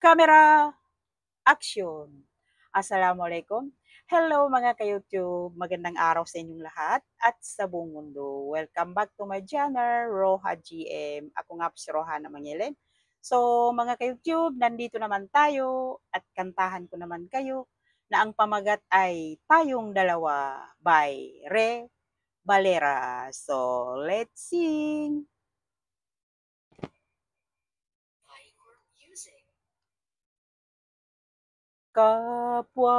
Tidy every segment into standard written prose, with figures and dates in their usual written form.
Camera, action! Assalamualaikum. Hello mga ka-YouTube, magandang araw sa inyong lahat at sa buong mundo. Welcome back to my channel, Roha GM. Ako nga po si Rohana Mangelen. So mga ka-YouTube, nandito naman tayo at kantahan ko naman kayo na ang pamagat ay Tayong Dalawa by Re Valera. So let's sing! Kapwa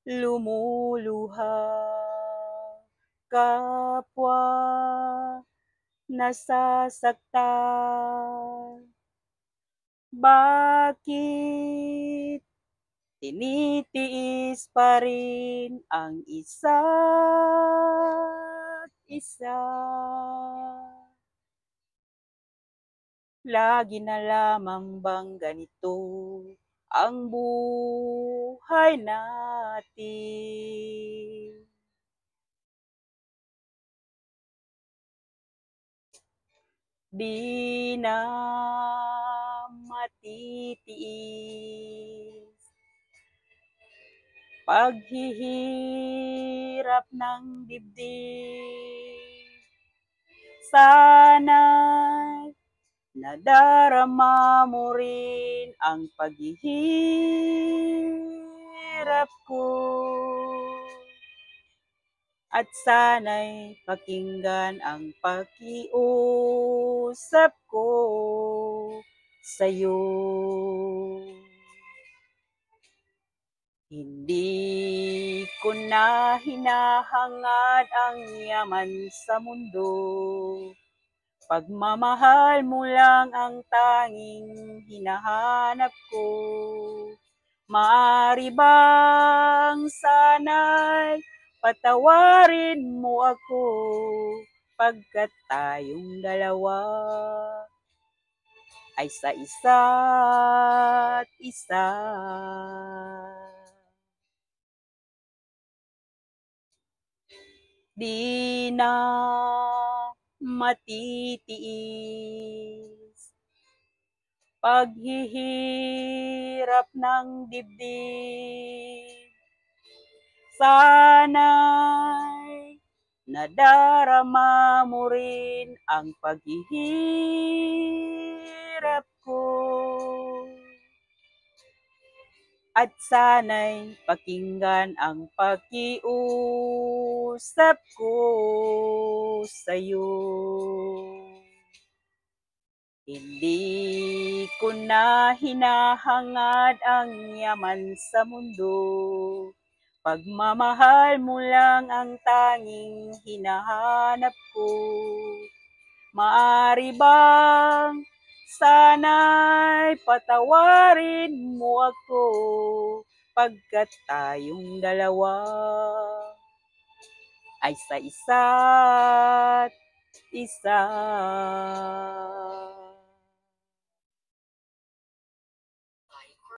lumuluha, kapwa nasasaktan. Bakit tinitiis pa rin ang isa't isa? Lagi na lamang bang ganito ang buhay natin? Di na matitiis paghihirap ng dibdib. Sana'y nadarama mo rin ang paghihirap ko. At sana'y pakinggan ang pakiusap ko sa'yo. Hindi ko na hinahangad ang yaman sa mundo. Pagmamahal mo lang ang tanging hinahanap ko. Maaari bang sana'y patawarin mo ako pagkat tayong dalawa ay sa isa't isa. Di na matitiis paghihirap ng dibdib. Sana'y nadarama mo rin ang paghihirap ko. At sana'y pakinggan ang pakiusap ko sa'yo. Hindi ko na hinahangad ang yaman sa mundo. Pagmamahal mo lang ang tanging hinahanap ko. Maaari bang sana'y patawarin mo ako pagkat tayong dalawa ay sa isa't isa.